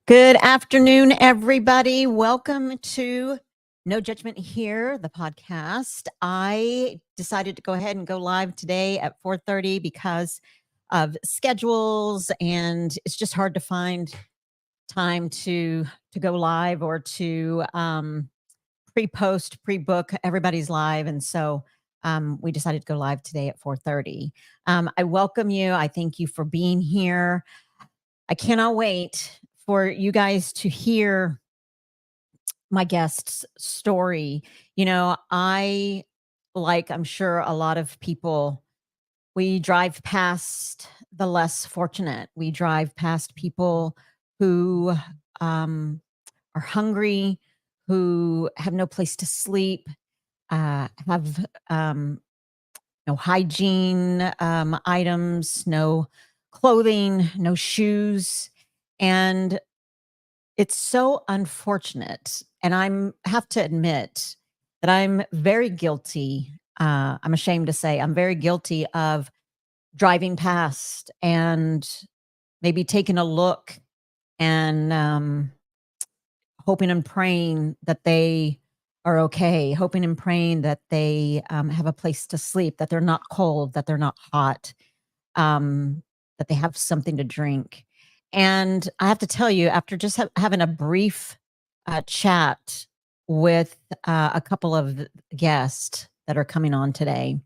Good afternoon, everybody. Welcome to No Judgment Here, the podcast. I decided to go ahead and go live today at 4:30 because of schedules, and it's just hard to find time to go live or to pre-post, pre-book. Everybody's live, and so we decided to go live today at 4:30. I welcome you. I thank you for being here. I cannot wait for you guys to hear my guest's story. I'm sure a lot of people, we drive past the less fortunate. We drive past people who are hungry, who have no place to sleep, have no hygiene items, no clothing, no shoes. And it's so unfortunate. And I'm have to admit that I'm very guilty. I'm ashamed to say I'm very guilty of driving past and maybe taking a look and hoping and praying that they are okay, hoping and praying that they have a place to sleep, that they're not cold, that they're not hot, that they have something to drink. And I have to tell you, after just having a brief chat with a couple of guests that are coming on today,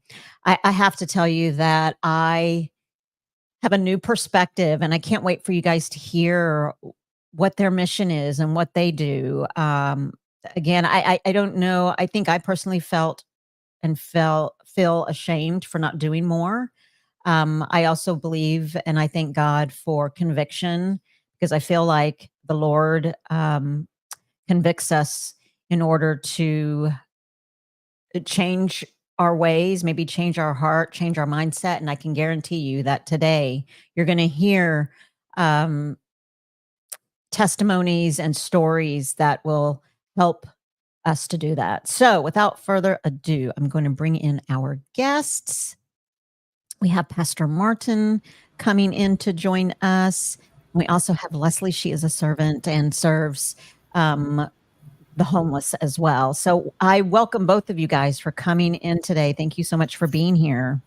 I have to tell you that I have a new perspective, and I can't wait for you guys to hear what their mission is and what they do. Again, I don't know. I think I personally feel ashamed for not doing more. I also believe and I thank God for conviction, because I feel like the Lord convicts us in order to change our ways, maybe change our heart, change our mindset. And I can guarantee you that today you're going to hear testimonies and stories that will help us to do that. So without further ado, I'm going to bring in our guests. We have Pastor Martin coming in to join us. We also have Leslie. She is a servant and serves the homeless as well. So I welcome both of you guys for coming in today. Thank you so much for being here.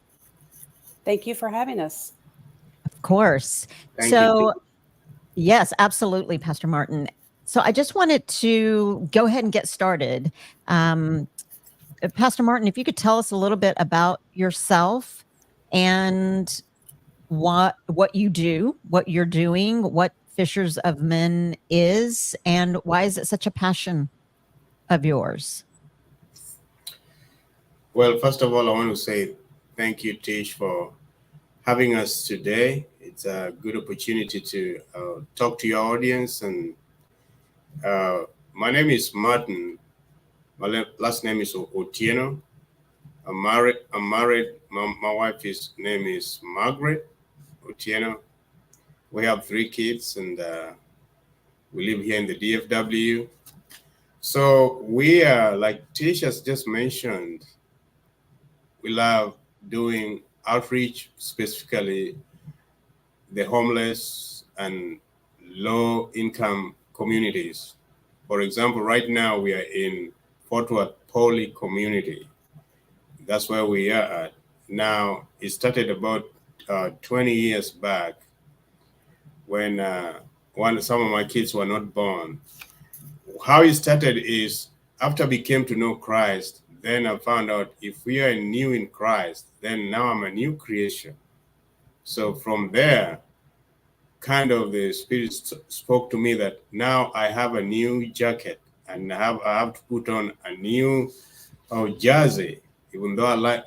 Thank you for having us. Of course. Thank you. Yes, absolutely, Pastor Martin. So I just wanted to go ahead and get started. Pastor Martin, if you could tell us a little bit about yourself and what you do, what you're doing, what Fishers of Men is, and why is it such a passion of yours? Well, first of all, I want to say thank you, Tish, for having us today. It's a good opportunity to talk to your audience. And my name is Martin. My last name is Otieno. I'm married. My wife's name is Margaret Otieno. We have 3 kids, and we live here in the DFW. So we are, like Tish has just mentioned, we love doing outreach, specifically the homeless and low-income communities. For example, right now we are in Fort Worth Poly community. That's where we are at. Now, it started about 20 years back when some of my kids were not born. How it started is after I came to know Christ, then I found out if we are new in Christ, then now I'm a new creation. So from there, kind of the Spirit spoke to me that now I have a new jacket and I have to put on a new jersey. Even though I like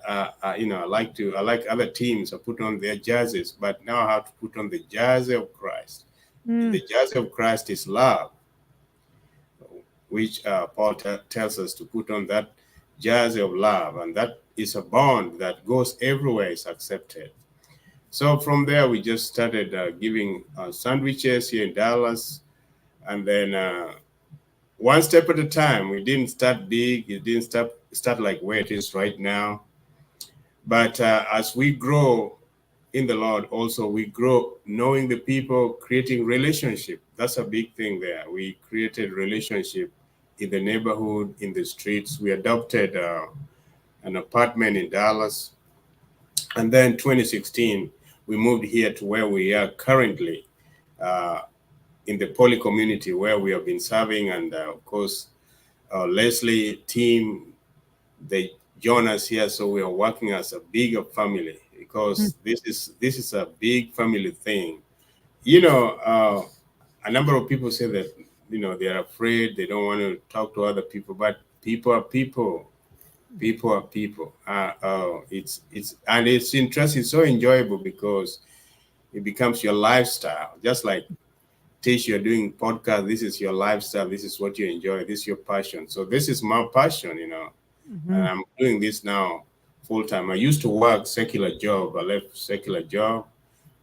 other teams, I put on their jerseys, but now I have to put on the jersey of Christ. The jersey of Christ is love, which Paul tells us to put on that jersey of love, and that is a bond that goes everywhere, is accepted. So from there, we just started giving sandwiches here in Dallas, and then one step at a time. We didn't start big. It didn't start like where it is right now. But as we grow, in the Lord, also we grow knowing the people, creating relationship. That's a big thing there. We created relationship in the neighborhood, in the streets. We adopted an apartment in Dallas. And then 2016, we moved here to where we are currently, in the Poly community where we have been serving. And of course, Leslie team, they join us here. So we are working as a bigger family because this is a big family thing. A number of people say that, they're afraid, they don't want to talk to other people, but people are people. People are people. It's interesting. It's so enjoyable because it becomes your lifestyle. Just like Tish, you're doing podcast. This is your lifestyle. This is what you enjoy. This is your passion. So this is my passion, and I'm doing this now full time. I used to work secular job. I left secular job.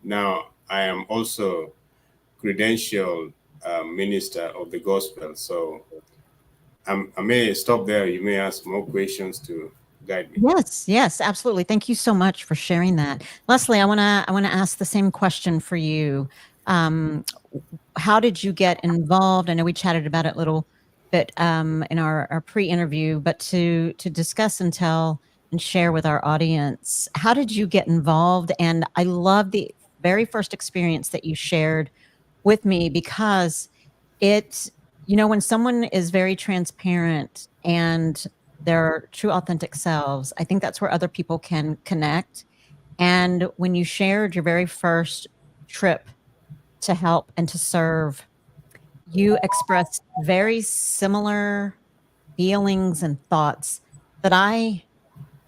Now I am also credentialed minister of the gospel. So I may stop there. You may ask more questions to guide me. Yes, absolutely. Thank you so much for sharing that. Leslie, I want to ask the same question for you. How did you get involved? I know we chatted about it a little bit in our pre-interview, but to discuss and tell and share with our audience, how did you get involved? And I love the very first experience that you shared with me, because it, when someone is very transparent and their true authentic selves, I think that's where other people can connect. And when you shared your very first trip to help and to serve, you expressed very similar feelings and thoughts that I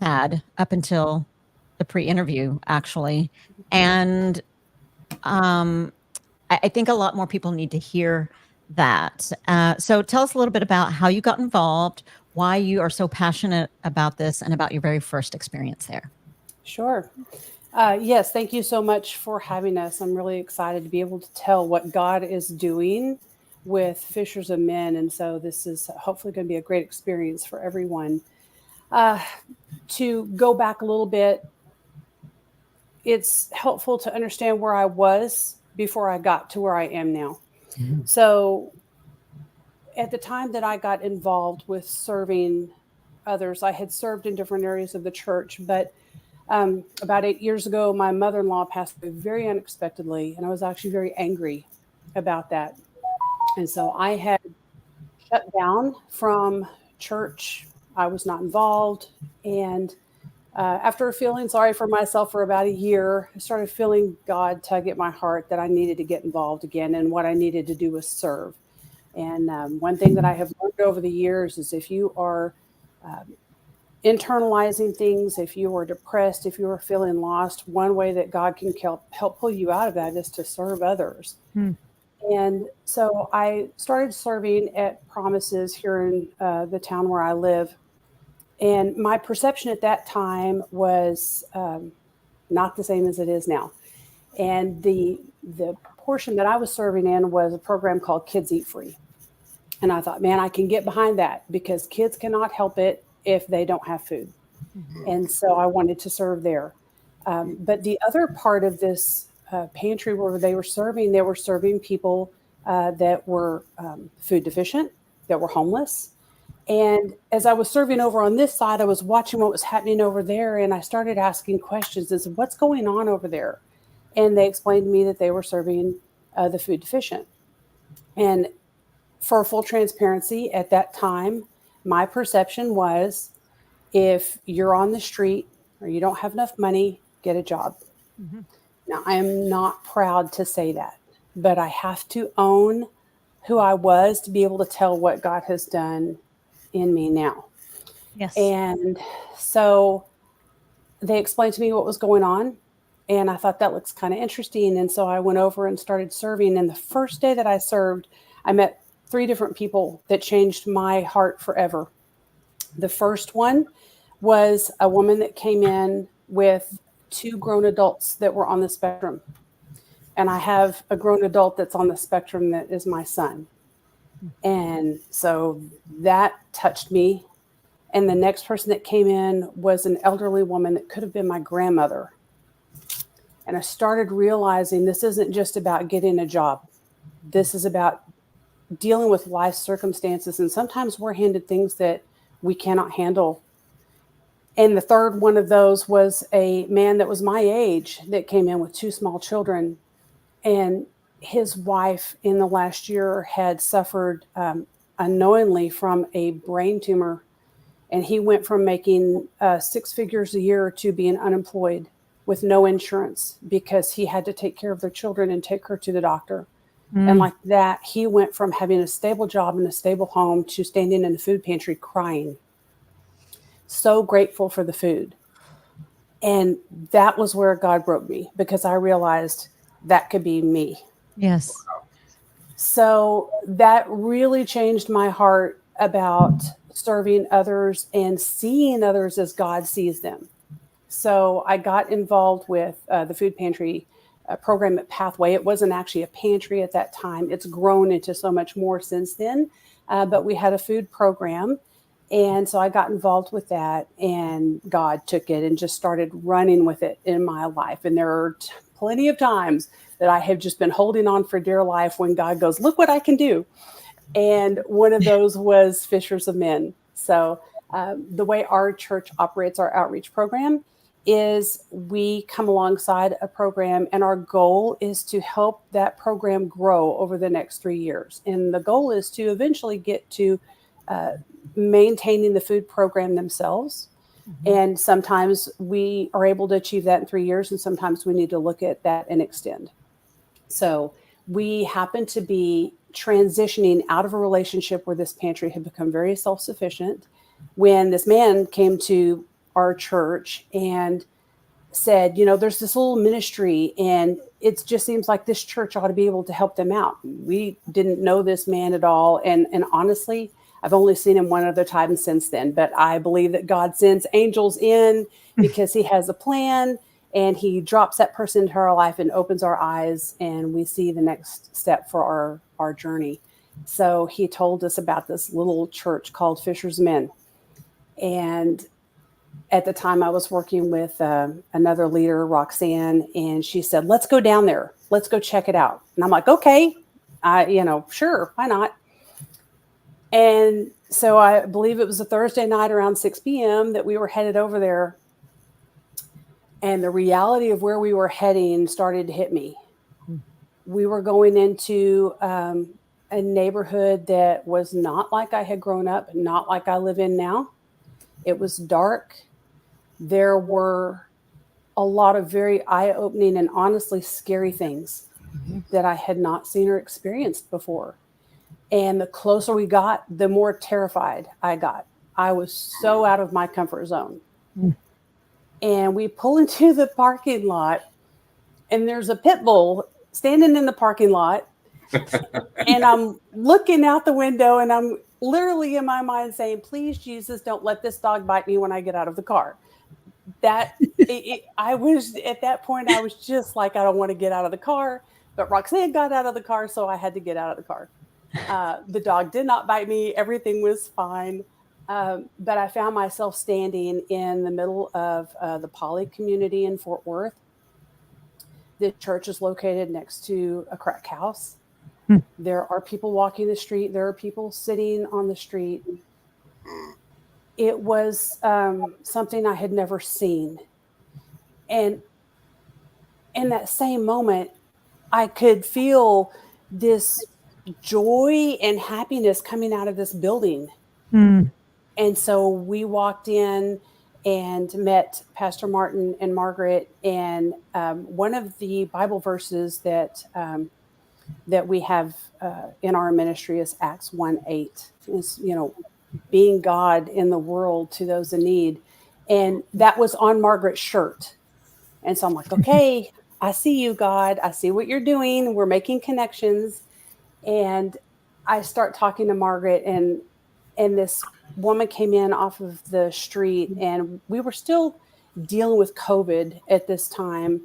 had up until the pre-interview, actually. And I think a lot more people need to hear that. So tell us a little bit about how you got involved, why you are so passionate about this, and about your very first experience there. Sure. Yes, thank you so much for having us. I'm really excited to be able to tell what God is doing with Fishers of Men. And so this is hopefully going to be a great experience for everyone. To go back a little bit, it's helpful to understand where I was before I got to where I am now. Mm-hmm. So at the time that I got involved with serving others, I had served in different areas of the church, but about 8 years ago, my mother-in-law passed away very unexpectedly, and I was actually very angry about that. And so I had shut down from church. I was not involved. And after feeling sorry for myself for about a year, I started feeling God tug at my heart that I needed to get involved again, and what I needed to do was serve. And one thing that I have learned over the years is if you are internalizing things, if you are depressed, if you are feeling lost, one way that God can help pull you out of that is to serve others. And so I started serving at Promises here in the town where I live. And my perception at that time was not the same as it is now. And the portion that I was serving in was a program called Kids Eat Free. And I thought, man, I can get behind that because kids cannot help it if they don't have food. Mm-hmm. And so I wanted to serve there. But the other part of this pantry where they were serving people that were food deficient, that were homeless. And as I was serving over on this side, I was watching what was happening over there. And I started asking questions as what's going on over there? And they explained to me that they were serving the food deficient. And for full transparency, at that time, my perception was if you're on the street or you don't have enough money, get a job. Mm-hmm. Now, I am not proud to say that, but I have to own who I was to be able to tell what God has done in me now. Yes. And so they explained to me what was going on, and I thought that looks kind of interesting. And so I went over and started serving. And the first day that I served, I met 3 different people that changed my heart forever. The first one was a woman that came in with 2 grown adults that were on the spectrum. And I have a grown adult that's on the spectrum that is my son. And so that touched me. And the next person that came in was an elderly woman that could have been my grandmother. And I started realizing this isn't just about getting a job. This is about dealing with life circumstances. And sometimes we're handed things that we cannot handle. And the third one of those was a man that was my age that came in with 2 small children. And his wife in the last year had suffered unknowingly from a brain tumor. And he went from making 6 figures a year to being unemployed with no insurance because he had to take care of their children and take her to the doctor. And like that, he went from having a stable job and a stable home to standing in the food pantry crying. So grateful for the food. And that was where God broke me, because I realized that could be me. Yes. So that really changed my heart about serving others and seeing others as God sees them. So I got involved with the food pantry program at Pathway. It wasn't actually a pantry at that time. It's grown into so much more since then. But we had a food program. And so I got involved with that, and God took it and just started running with it in my life. And there are plenty of times that I have just been holding on for dear life when God goes, look what I can do. And one of those was Fishers of Men. So the way our church operates our outreach program is we come alongside a program, and our goal is to help that program grow over the next 3 years. And the goal is to eventually get to maintaining the food program themselves. And sometimes we are able to achieve that in 3 years, and sometimes we need to look at that and extend. So we happen to be transitioning out of a relationship where this pantry had become very self-sufficient when this man came to our church and said, you know, there's this little ministry and it just seems like this church ought to be able to help them out. We didn't know this man at all. And honestly, I've only seen him one other time since then, but I believe that God sends angels in because he has a plan, and he drops that person into our life and opens our eyes, and we see the next step for our journey. So he told us about this little church called Fishers Men. And at the time I was working with another leader, Roxanne, and she said, let's go down there. Let's go check it out. And I'm like, okay, sure, why not? And so I believe it was a Thursday night around 6 p.m. that we were headed over there. And the reality of where we were heading started to hit me. We were going into a neighborhood that was not like I had grown up, not like I live in now. It was dark. There were a lot of very eye-opening and honestly scary things that I had not seen or experienced before. And the closer we got, the more terrified I got. I was so out of my comfort zone. And we pull into the parking lot, and there's a pit bull standing in the parking lot. And I'm looking out the window, and I'm literally in my mind saying, please, Jesus, don't let this dog bite me when I get out of the car. I was at that point, I was just like, I don't want to get out of the car. But Roxanne got out of the car, so I had to get out of the car. The dog did not bite me. Everything was fine. But I found myself standing in the middle of the Poly community in Fort Worth. The church is located next to a crack house. There are people walking the street. There are people sitting on the street. It was something I had never seen. And in that same moment, I could feel this joy and happiness coming out of this building. And so we walked in and met Pastor Martin and Margaret. And one of the Bible verses that we have in our ministry is Acts 1:8. Is, being God in the world to those in need. And that was on Margaret's shirt. And so I'm like, okay, I see you, God. I see what you're doing. We're making connections. And I start talking to Margaret, and this woman came in off of the street, and we were still dealing with COVID at this time.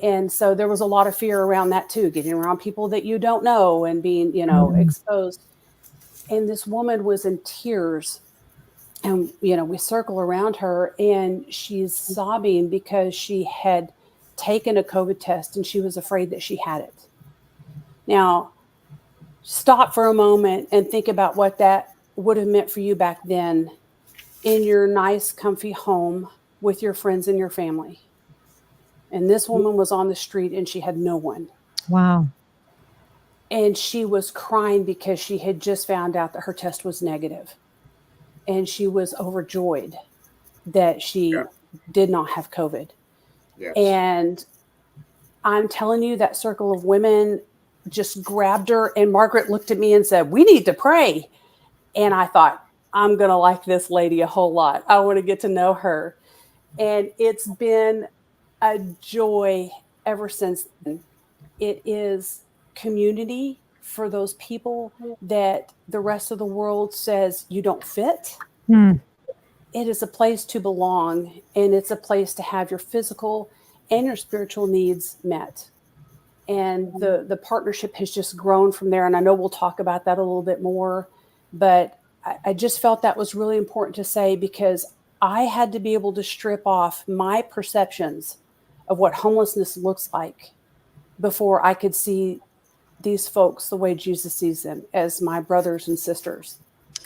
And so there was a lot of fear around that too, getting around people that you don't know and being, exposed. And this woman was in tears, and, we circle around her, and she's sobbing because she had taken a COVID test and she was afraid that she had it. Now, stop for a moment and think about what that would have meant for you back then in your nice, comfy home with your friends and your family. And this woman was on the street and she had no one. Wow. And she was crying because she had just found out that her test was negative. And she was overjoyed that she did not have COVID. Yes. And I'm telling you, that circle of women just grabbed her. And Margaret looked at me and said, "We need to pray." And I thought, I'm going to like this lady a whole lot. I want to get to know her. And it's been a joy ever since then. It is community for those people that the rest of the world says you don't fit. It is a place to belong, and it's a place to have your physical and your spiritual needs met. And the partnership has just grown from there. And I know we'll talk about that a little bit more, but I just felt that was really important to say, because I had to be able to strip off my perceptions of what homelessness looks like before I could see these folks the way Jesus sees them, as my brothers and sisters,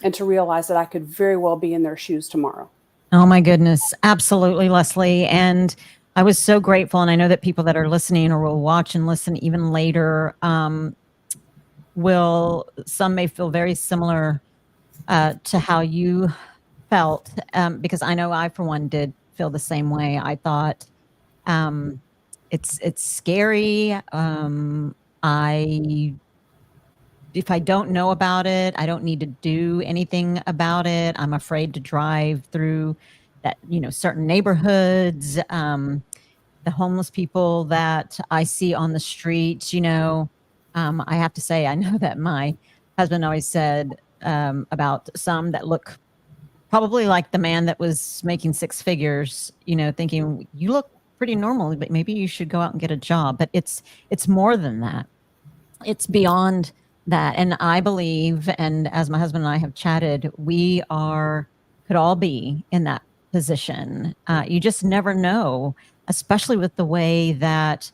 and to realize that I could very well be in their shoes tomorrow. Oh my goodness. Absolutely, Leslie. And I was so grateful. And I know that people that are listening or will watch and listen even later some may feel very similar to how you felt, because I know I, for one, did feel the same way. I thought it's scary. If I don't know about it, I don't need to do anything about it. I'm afraid to drive through that, certain neighborhoods. The homeless people that I see on the streets, I have to say, I know that my husband always said about some that look probably like the man that was making six figures, thinking, you look pretty normal, but maybe you should go out and get a job. But it's more than that. It's beyond that. And I believe, and as my husband and I have chatted, we could all be in that position. You just never know, especially with the way that,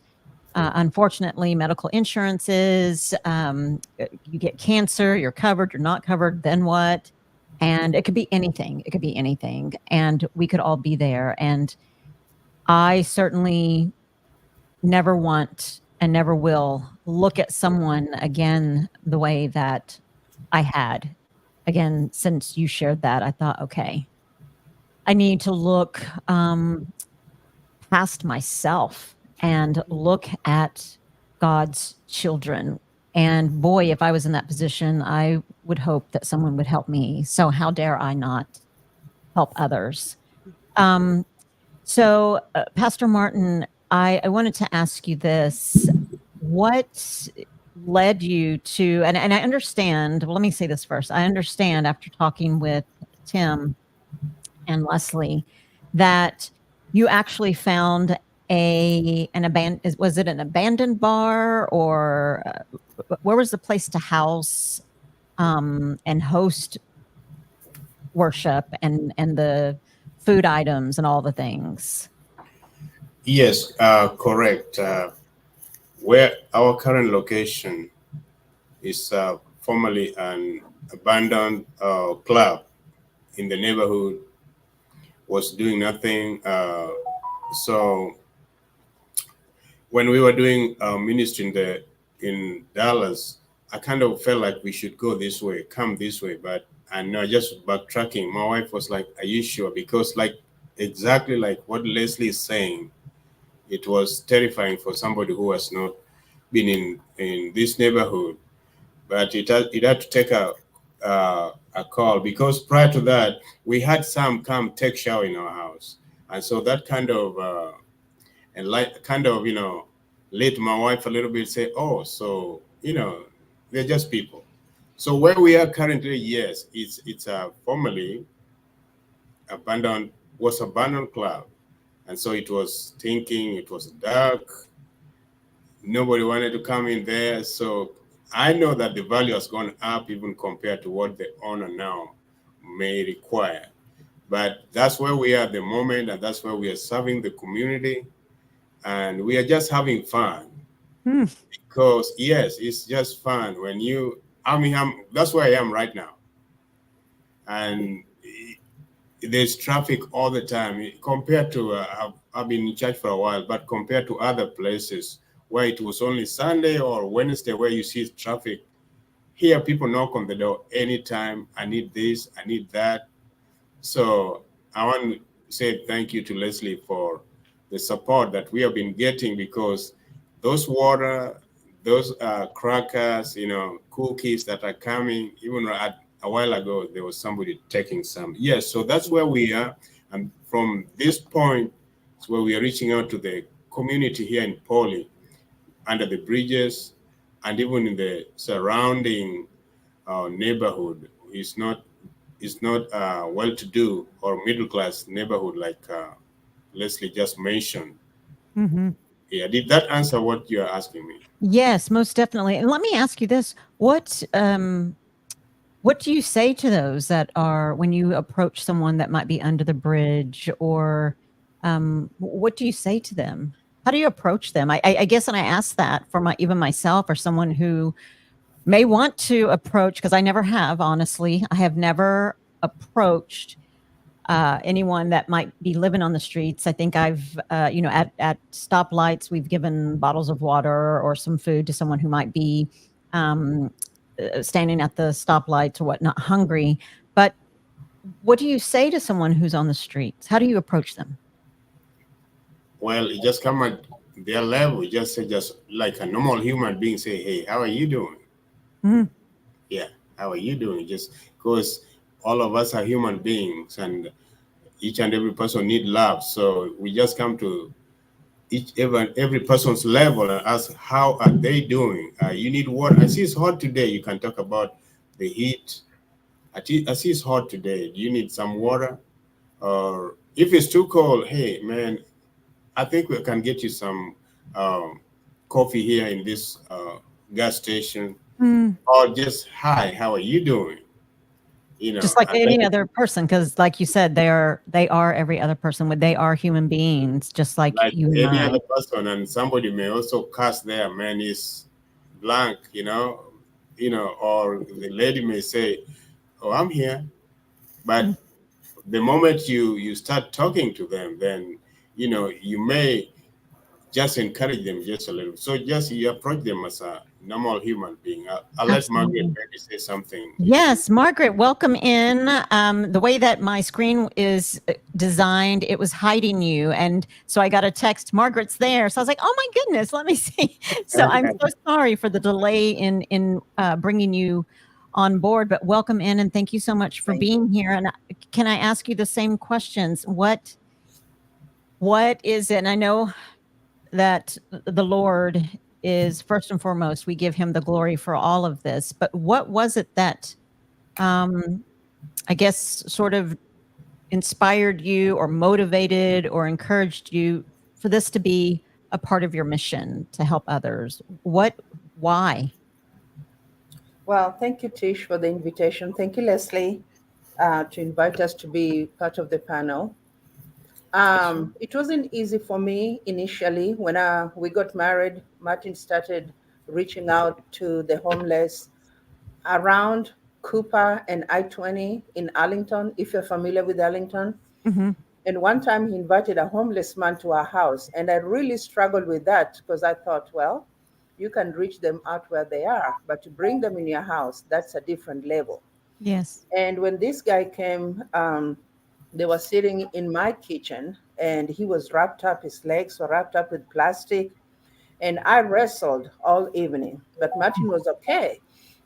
unfortunately, medical insurance is. You get cancer, you're covered, you're not covered, then what? And it could be anything. It could be anything. And we could all be there. And I certainly never want and never will look at someone again the way that I had. Again, since you shared that, I thought, okay, I need to look past myself and look at God's children. And boy, if I was in that position, I would hope that someone would help me. So how dare I not help others? So Pastor Martin, I wanted to ask you this. What led you to, and I understand, well, let me say this first. I understand after talking with Tim and Leslie that you actually found was it an abandoned bar, or where was the place to house and host worship and the food items and all the things? Yes, correct. Where our current location is formerly an abandoned club in the neighborhood, was doing nothing. So when we were doing ministry in Dallas, I kind of felt like we should go this way, come this way. But I know, just backtracking, my wife was like, "Are you sure?" Because exactly like what Leslie is saying, it was terrifying for somebody who has not been in this neighborhood. But it had to take a call, because prior to that, we had some come take shower in our house, and so that kind of lit my wife a little bit. Say, "Oh, so they're just people." So where we are currently, yes, it's a formerly abandoned club. And so it was thinking, it was dark. Nobody wanted to come in there. So I know that the value has gone up even compared to what the owner now may require. But that's where we are at the moment, and that's where we are serving the community. and we are just having fun. Hmm. Because yes, it's just fun when you. I mean, that's where I am right now, and there's traffic all the time compared to. I've been in church for a while, but compared to other places where it was only Sunday or Wednesday where you see traffic, here people knock on the door anytime. I need this, I need that. So I want to say thank you to Leslie for the support that we have been getting, because those water, those crackers, cookies that are coming, even a while ago, there was somebody taking some. Yes, so that's where we are. And from this point, it's where we are reaching out to the community here in Poli, under the bridges, and even in the surrounding neighborhood. It's not well-to-do or middle-class neighborhood like Leslie just mentioned. Mhm. Yeah, did that answer what you're asking me? Yes, most definitely. And let me ask you this: what do you say to those that are, when you approach someone that might be under the bridge, or what do you say to them? How do you approach them? I guess, and I ask that for even myself, or someone who may want to approach, because I never have, honestly. I have never approached anyone that might be living on the streets. I think I've, at stoplights, we've given bottles of water or some food to someone who might be standing at the stoplights or whatnot, hungry. But what do you say to someone who's on the streets? How do you approach them? Well, you just come at their level. You just say, just like a normal human being, say, hey, how are you doing? Mhm. Yeah, how are you doing? Just because all of us are human beings, and each and every person need love. So we just come to every person's level and ask, how are they doing? You need water. I see it's hot today. You can talk about the heat. I see it's hot today. Do you need some water? Or if it's too cold, hey man, I think we can get you some coffee here in this gas station. Mm. Or just, hi, how are you doing? Just like And any then, other person, because like you said, they are every other person. They are human beings, just like like you and any I. other person, and somebody may also cast their man is blank, or the lady may say, oh, I'm here. But Mm. the moment you start talking to them, then you may just encourage them just a little. So just you approach them as a normal human being. I'll let Margaret Absolutely. maybe say something. Yes, Margaret, welcome in. The way that my screen is designed, it was hiding you. And so I got a text, Margaret's there. So I was like, oh my goodness, let me see. So I'm so sorry for the delay in bringing you on board, but welcome in, and thank you so much for being here. And can I ask you the same questions? What is it? And I know that the Lord is first and foremost, we give him the glory for all of this, but what was it that I guess sort of inspired you or motivated or encouraged you for this to be a part of your mission to help others? Why? Well, thank you, Tish, for the invitation. Thank you, Leslie, to invite us to be part of the panel. It wasn't easy for me initially. When we got married, Martin started reaching out to the homeless around Cooper and I-20 in Arlington, if you're familiar with Arlington. Mm-hmm. And one time he invited a homeless man to our house. And I really struggled with that because I thought, well, you can reach them out where they are, but to bring them in your house, that's a different level. Yes. And when this guy came, they were sitting in my kitchen and he was wrapped up, his legs were wrapped up with plastic. And I wrestled all evening, but Martin was okay.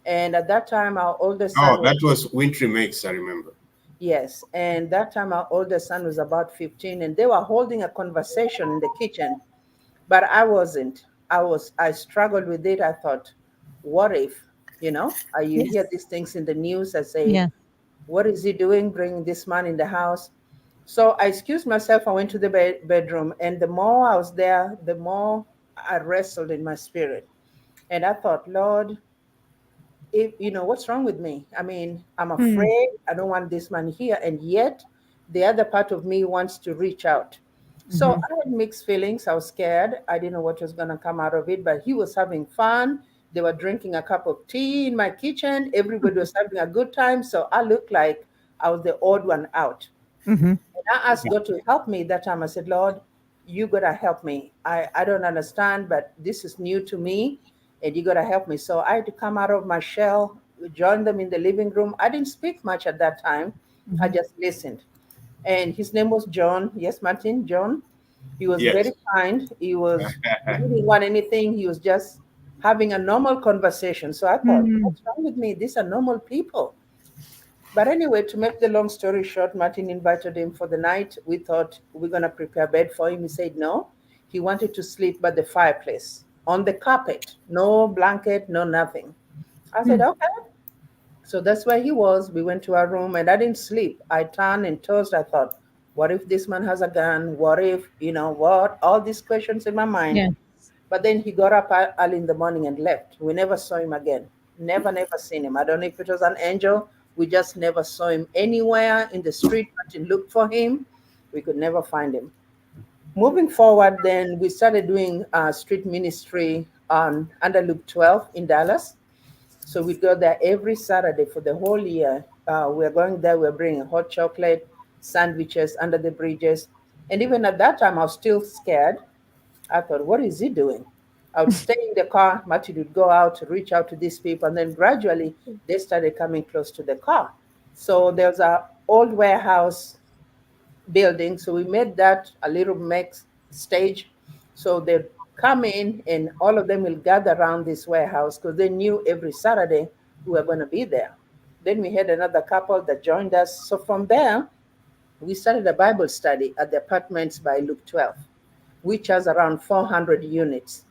And at that time, our oldest son Oh, that was Wintry Mix, I remember. yes. And that time, our oldest son was about 15, and they were holding a conversation in the kitchen, but I wasn't. I struggled with it. I thought, what if, you Yes. hear these things in the news? I say, Yeah. what is he doing bringing this man in the house? So I excused myself. I went to the bedroom, and the more I was there, the more I wrestled in my spirit. And I thought, Lord, if what's wrong with me? I mean, I'm afraid. I don't want this man here, and yet the other part of me wants to reach out. So Mhm. I had mixed feelings. I was scared. I didn't know what was going to come out of it, but he was having fun. They were drinking a cup of tea in my kitchen. Everybody was having a good time. So I looked like I was the odd one out. Mhm. And I asked God to help me that time. I said, Lord, you got to help me. I don't understand, but this is new to me and you got to help me. So I had to come out of my shell, join them in the living room. I didn't speak much at that time. I Mhm. just listened. And his name was John. Yes, Martin, John. He was Yes. very kind. He didn't want anything. He was just having a normal conversation. So I thought, Mm. what's wrong with me? These are normal people. But anyway, to make the long story short, Martin invited him for the night. We thought we're going to prepare bed for him. He said no. He wanted to sleep by the fireplace on the carpet, no blanket, no nothing. I said, Mm. okay. So that's where he was. We went to our room and I didn't sleep. I turned and tossed. I thought, what if this man has a gun? What if, what? All these questions in my mind. Yeah. But then he got up early in the morning and left. We never saw him again. Never, never seen him. I don't know if it was an angel. We just never saw him anywhere in the street. Martin looked for him. We could never find him. Moving forward, then we started doing street ministry on under Loop 12 in Dallas. So we go there every Saturday for the whole year. We're going there, we're bringing hot chocolate, sandwiches under the bridges. And even at that time, I was still scared. I thought, what is he doing? I would stay in the car. Martin would go out to reach out to these people. And then gradually, they started coming close to the car. So there's a old warehouse building. So we made that a little mix stage. So they'd come in and all of them will gather around this warehouse because they knew every Saturday we were going to be there. Then we had another couple that joined us. So from there, we started a Bible study at the apartments by Luke 12, which has around 400 units.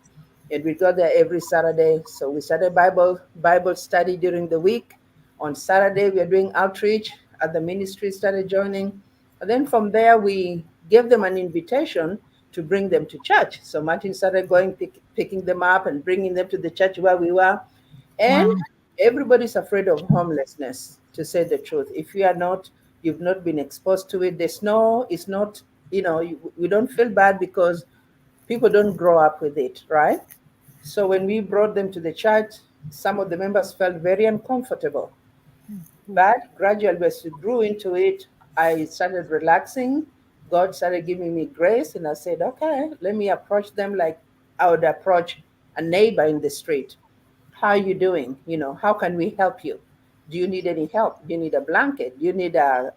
And we go there every Saturday. So we started Bible study during the week. On Saturday, we are doing outreach. At the ministry started joining. And then from there, we gave them an invitation to bring them to church. So Martin started going, picking them up and bringing them to the church where we were. And Wow. everybody's afraid of homelessness, to say the truth. If you've not been exposed to it, it's not, we don't feel bad because people don't grow up with it, right? So when we brought them to the church, some of the members felt very uncomfortable. But gradually, as we grew into it, I started relaxing. God started giving me grace, and I said, okay, let me approach them like I would approach a neighbor in the street. How are you doing? How can we help you? Do you need any help? Do you need a blanket? Do you need a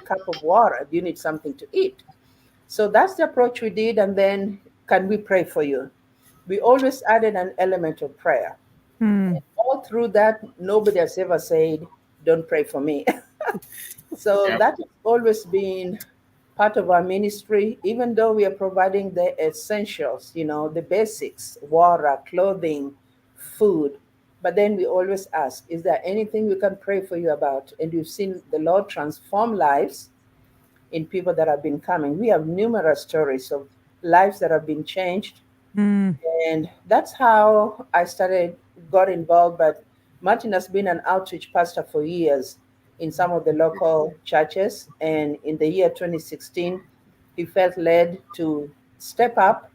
cup of water? Do you need something to eat? So that's the approach we did. And then, can we pray for you? We always added an element of prayer. Mm. All through that, nobody has ever said, don't pray for me. So Yep. that has always been part of our ministry, even though we are providing the essentials, the basics, water, clothing, food. But then we always ask, is there anything we can pray for you about? And you've seen the Lord transform lives in people that have been coming. We have numerous stories of lives that have been changed. Mm. And that's how got involved. But Martin has been an outreach pastor for years in some of the local churches. And in the year 2016, he felt led to step up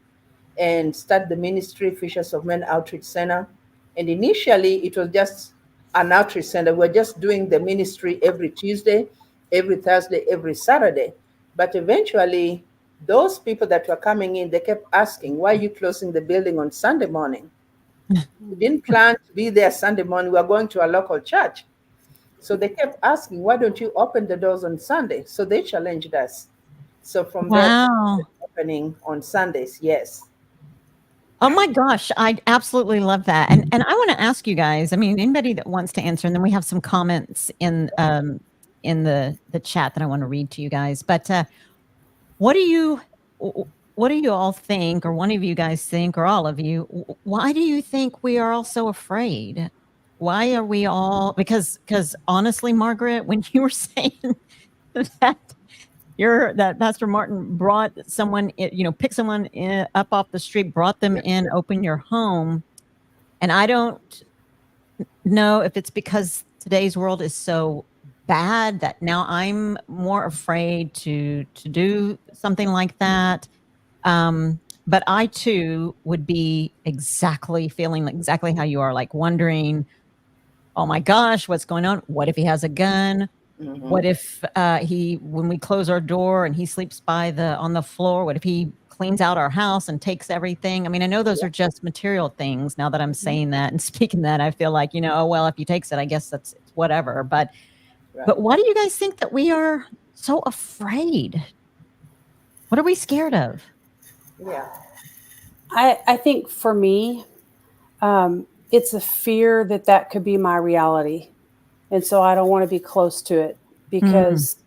and start the ministry, Fishers of Men Outreach Center. And initially, it was just an outreach center. We're just doing the ministry every Tuesday, every Thursday, every Saturday. But eventually, those people that were coming in, they kept asking, why are you closing the building on Sunday morning? We didn't plan to be there Sunday morning. We were going to a local church. So they kept asking, why don't you open the doors on Sunday? So they challenged us. So from there, Wow. opening on Sundays, yes. Oh my gosh, I absolutely love that. And I want to ask you guys, I mean, anybody that wants to answer, and then we have some comments in the chat that I want to read to you guys. But what do you what do you all think, or one of you guys think, or all of you, why do you think we are all so afraid? Why are we all, because honestly, Margaret, when you were saying that that Pastor Martin brought someone, picked someone up off the street, brought them in, open your home. And I don't know if it's because today's world is so bad that now I'm more afraid to do something like that. But I too would be feeling exactly how you are, like wondering, oh my gosh, what's going on? What if he has a gun? Mhm. What if when we close our door and he sleeps on the floor, what if he cleans out our house and takes everything? I mean, I know those are just material things. Now that I'm saying that and speaking that, I feel like, oh, well, if he takes it, I guess it's whatever. But Right. why do you guys think that we are so afraid? What are we scared of? Yeah. I think for me, it's a fear that could be my reality. And so I don't want to be close to it because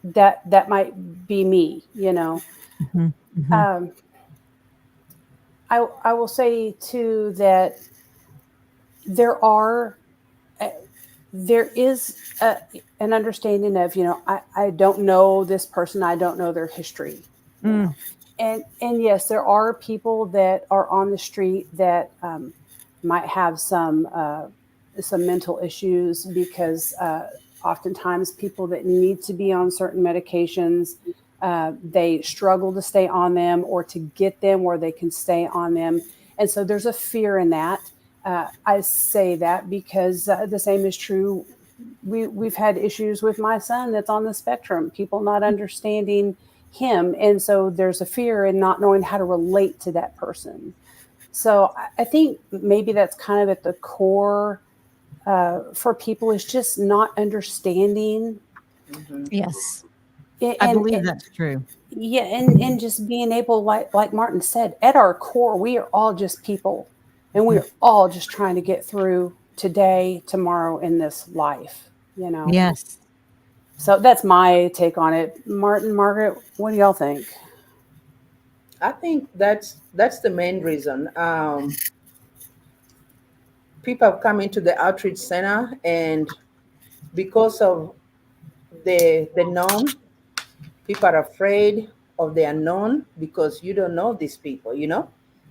that might be me, Mhm, mhm. I will say too that there are there is an understanding of I don't know this person, I don't know their history, and yes, there are people that are on the street that might have some mental issues because oftentimes people that need to be on certain medications, they struggle to stay on them or to get them where they can stay on them, and so there's a fear in that. I say that because the same is true. We've had issues with my son that's on the spectrum, people not understanding him. And so there's a fear in not knowing how to relate to that person. So I think maybe that's kind of at the core for people, is just not understanding. Yes, And, I believe that's true. yeah, and just being able, like Martin said, at our core, we are all just people, and we are all just trying to get through today, tomorrow, in this life. Yes. So that's my take on it. Martin, Margaret, what do y'all think? I think that's the main reason. People have come into the outreach center, and because of the known, people are afraid of the unknown because you don't know these people.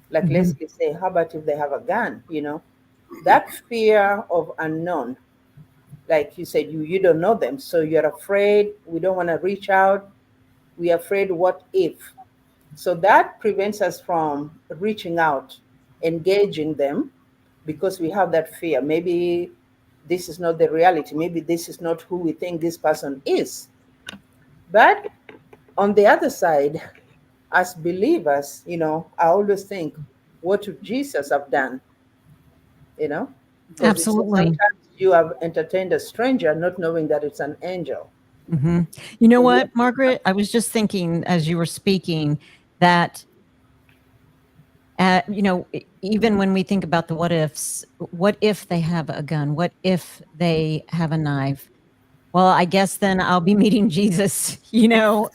Like Mhm. Leslie say, how about if they have a gun? That fear of unknown, like you said, you don't know them, so you're afraid. We don't want to reach out. We're afraid, what if? So that prevents us from reaching out, engaging them, because we have that fear. Maybe this is not the reality. Maybe this is not who we think this person is. But on the other side, as believers, I always think, what would Jesus have done? Because it says Absolutely. sometimes you have entertained a stranger not knowing that it's an angel. Hmm. You know So we what, Margaret? I was just thinking as you were speaking that, even when we think about the what ifs, what if they have a gun? What if they have a knife? Well, I guess then I'll be meeting Jesus, sooner.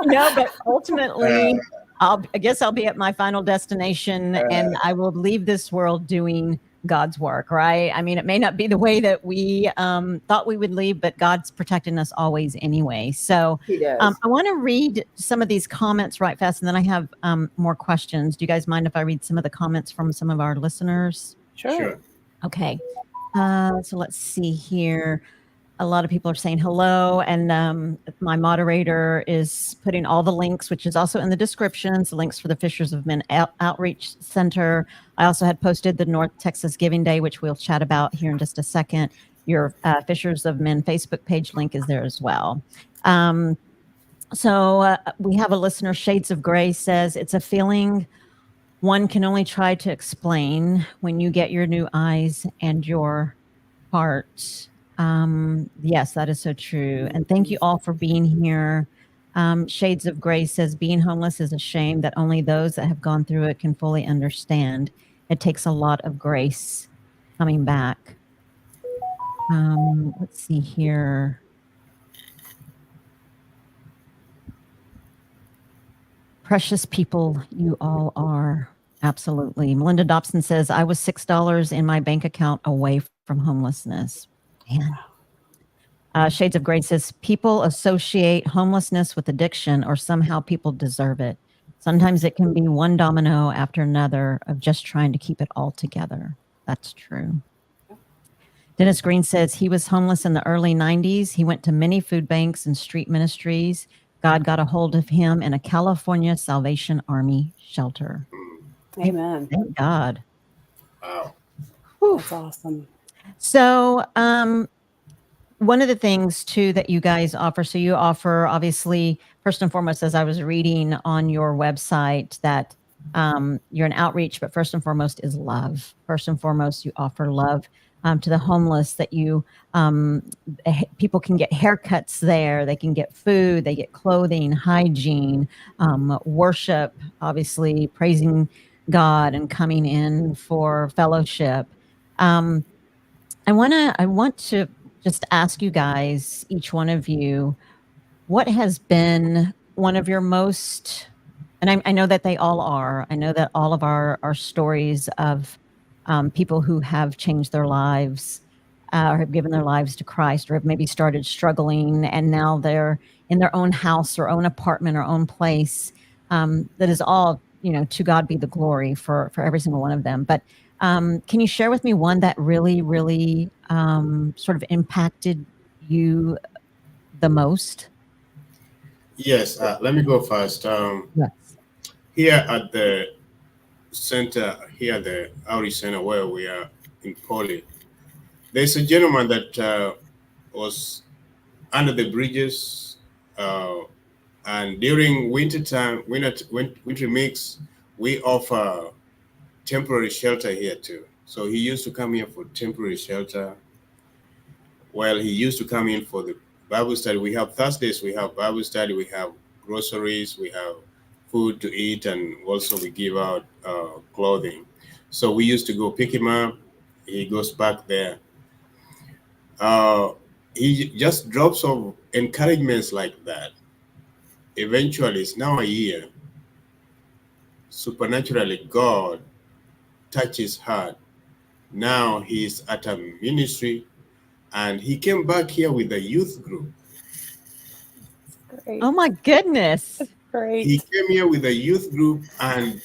But ultimately, I guess I'll be at my final destination and I will leave this world doing God's work, right? I mean, it may not be the way that we thought we would leave, but God's protecting us always anyway. So He does. I want to read some of these comments right fast, and then I have more questions. Do you guys mind if I read some of the comments from some of our listeners? Sure. Okay. So let's see here. A lot of people are saying hello, and my moderator is putting all the links, which is also in the descriptions, the links for the Fishers of Men Outreach Center. I also had posted the North Texas Giving Day, which we'll chat about here in just a second. Your Fishers of Men Facebook page link is there as well. So we have a listener, Shades of Gray, says, it's a feeling one can only try to explain when you get your new eyes and your heart. Yes, that is so true. And thank you all for being here. Shades of Gray says, being homeless is a shame that only those that have gone through it can fully understand. It takes a lot of grace coming back. Let's see here. Precious people you all are. Absolutely. Melinda Dobson says, I was $6 in my bank account away from homelessness. Man. Shades of Gray says, people associate homelessness with addiction, or somehow people deserve it. Sometimes it can be one domino after another of just trying to keep it all together. That's true. Dennis Green says he was homeless in the early 90s. He went to many food banks and street ministries, God got a hold of him in a California Salvation Army shelter. Amen. Thank God. Wow. Whew. That's awesome. So, one of the things too that you guys offer, so you offer, obviously, first and foremost, as I was reading on your website, that you're an outreach, but first and foremost is love. First and foremost, you offer love to the homeless, that you people can get haircuts there, they can get food, they get clothing, hygiene, worship, obviously praising God and coming in for fellowship. I want to just ask you guys, each one of you, what has been one of your most, and I know that they all are, I know that all of our stories of people who have changed their lives or have given their lives to Christ, or have maybe started struggling and now they're in their own house or own apartment or own place, that is all, to God be the glory for every single one of them. But can you share with me one that really, really sort of impacted you the most? Yes, let me go first. Yes. Here at the center, here at the outreach center where we are in Poly, there's a gentleman that was under the bridges, and during winter time, winter mix, we offer temporary shelter here too. So he used to come here for temporary shelter. Well, he used to come in for the Bible study. We have Thursdays, we have Bible study, we have groceries, we have food to eat, and also we give out clothing. So we used to go pick him up. He goes back there. He just drops off encouragements like that. Eventually, it's now a year. Supernaturally, God touched his heart. Now he's at a ministry, and he came back here with a youth group. Great. Oh my goodness. Great. He came here with a youth group, and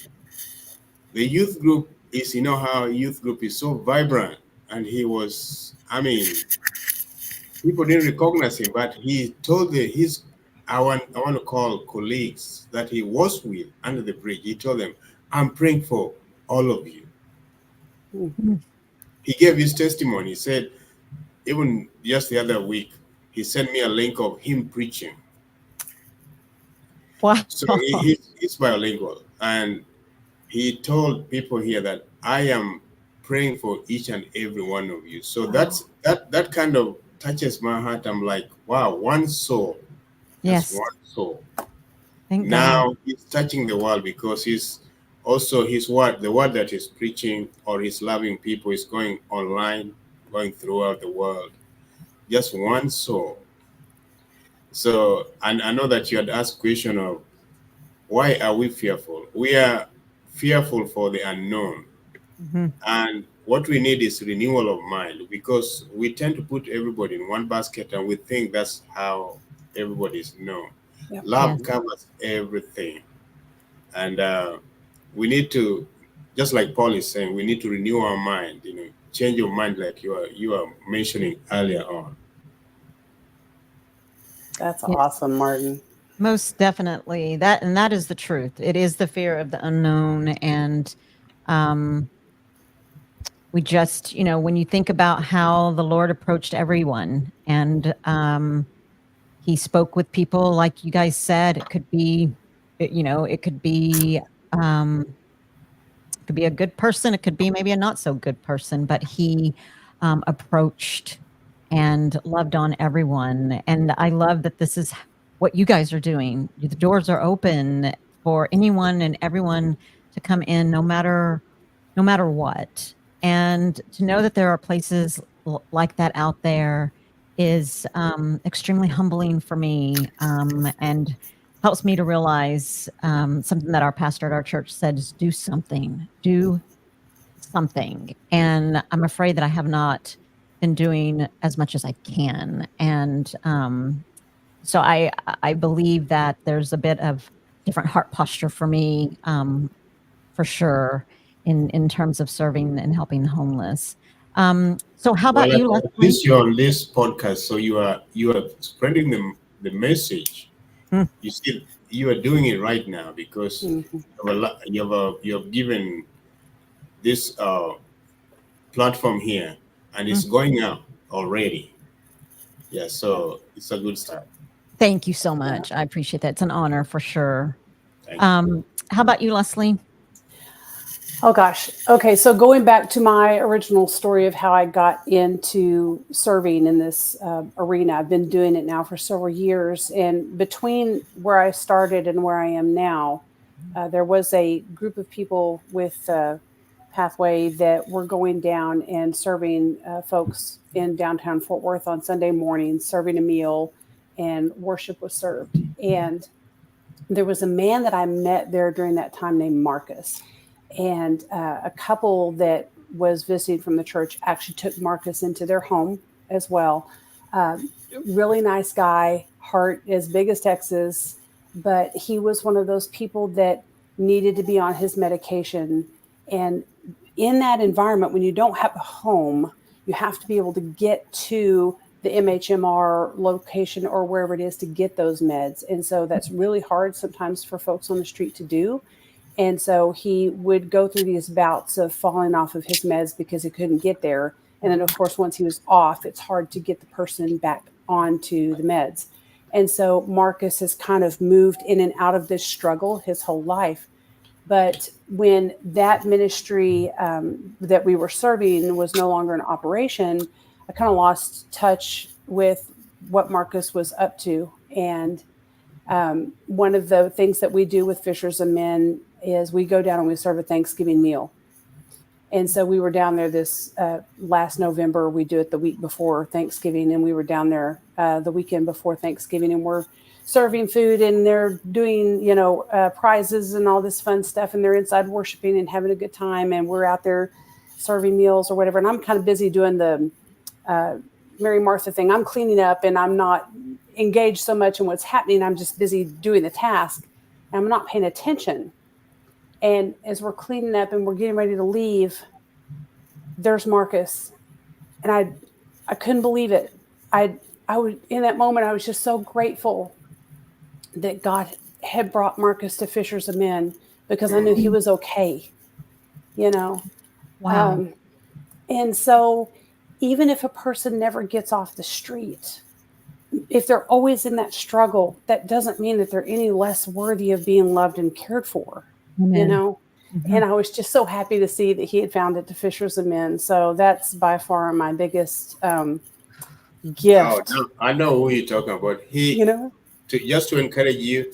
the youth group is, you know how a youth group is so vibrant. And he was, I mean, people didn't recognize him, but he told I want to call colleagues that he was with under the bridge. He told them, I'm praying for all of you. Mm-hmm. He gave his testimony. He said, even just the other week, he sent me a link of him preaching. Wow. So he's bilingual, and he told people here that I am praying for each and every one of you. So that kind of touches my heart. I'm like, wow, one soul. Yes. That's one soul. Thank Now God. he's touching the world, because he's also the word that he's preaching, or he's loving people, is going online, going throughout the world. Just one soul. So, and I know that you had asked question of why are we fearful? We are fearful for the unknown. Mm-hmm. And what we need is renewal of mind, because we tend to put everybody in one basket and we think that's how everybody is known. Yep. Love Yes. covers everything. And we need to, just like Paul is saying, we need to renew our mind, change your mind, like you are mentioning earlier on. That's Yes. awesome, Martin. Most definitely. That is the truth. It is the fear of the unknown. And we just, when you think about how the Lord approached everyone, and he spoke with people, like you guys said, it could be, it could be a good person, it could be maybe a not so good person, but he approached and loved on everyone. And I love that this is what you guys are doing. The doors are open for anyone and everyone to come in, no matter what. And to know that there are places like that out there is extremely humbling for me, and helps me to realize something that our pastor at our church said is do something. And I'm afraid that I have not been doing as much as I can. And so I believe that there's a bit of different heart posture for me, for sure, in terms of serving and helping the homeless. So how about you, At least you're on this podcast, so you are spreading the message. Mm. You still, you are doing it right now because Mhm. you have given this platform here, and it's going out already. Yeah, so it's a good start. Thank you so Yeah. much. I appreciate that. It's an honor for sure. Thank you. How about you, Leslie? Oh gosh. Okay, so going back to my original story of how I got into serving in this arena, I've been doing it now for several years, and between where I started and where I am now, there was a group of people with Pathway that were going down and serving folks in downtown Fort Worth on Sunday mornings, serving a meal, and worship was served. And there was a man that I met there during that time named Marcus, and a couple that was visiting from the church actually took Marcus into their home as well. Really nice guy, heart as big as Texas, but he was one of those people that needed to be on his medication. And in that environment, when you don't have a home, you have to be able to get to the MHMR location or wherever it is to get those meds. And so that's really hard sometimes for folks on the street to do. And so he would go through these bouts of falling off of his meds because he couldn't get there. And then, of course, once he was off, it's hard to get the person back onto the meds. And so Marcus has kind of moved in and out of this struggle his whole life. But when that ministry that we were serving was no longer in operation, I kind of lost touch with what Marcus was up to. And one of the things that we do with Fishers of Men is we go down and we serve a Thanksgiving meal. And so we were down there this last November. We do it the week before Thanksgiving, and we were down there the weekend before Thanksgiving, and we're serving food, and they're doing, prizes and all this fun stuff, and they're inside worshiping and having a good time, and we're out there serving meals or whatever. And I'm kind of busy doing the Mary Martha thing. I'm cleaning up, and I'm not engaged so much in what's happening. I'm just busy doing the task, and I'm not paying attention. And as we're cleaning up and we're getting ready to leave, there's Marcus. And I couldn't believe it. I would, in that moment, I was just so grateful that God had brought Marcus to Fishers of Men, because I knew he was okay, Wow. And so even if a person never gets off the street, if they're always in that struggle, that doesn't mean that they're any less worthy of being loved and cared for. Amen. Mm-hmm. And I was just so happy to see that he had found it to Fishers of Men. So that's by far my biggest gift. Oh, I know who you're talking about. Just to encourage you,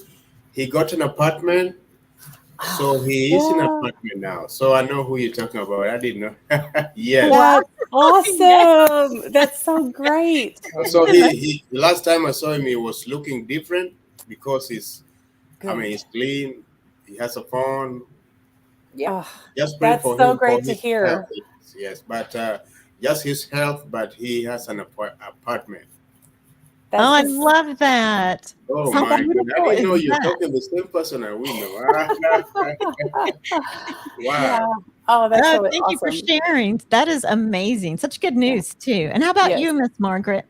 he got an apartment, so he is in an apartment now. So I know who you're talking about. I didn't know. Yes. That's awesome. That's so great. So he the last time I saw him, he was looking different because he's clean. He has a phone. Yeah. Just pray That's for so him great for to his hear. health. Yes, but just his health, but he has an apartment. I love that. Oh How my goodness. beautiful I didn't know is you're that? talking the same person that we know. Wow. Yeah. Oh, that's really Thank you for awesome. sharing. That is amazing. Such good news too. And how about Yes. you, Miss Margaret?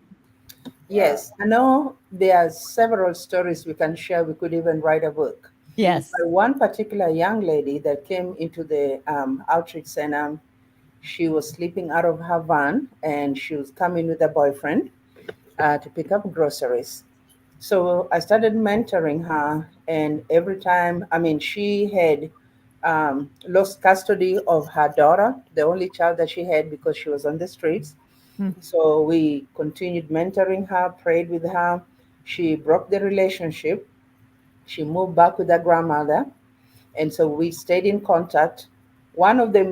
Yes, I know there are several stories we can share. We could even write a book. Yes. But one particular young lady that came into the outreach center, she was sleeping out of her van, and she was coming with a boyfriend to pick up groceries. So I started mentoring her, and every time, she had lost custody of her daughter, the only child that she had, because she was on the streets. So we continued mentoring her, prayed with her. She broke the relationship. She moved back with her grandmother. And so we stayed in contact. One of the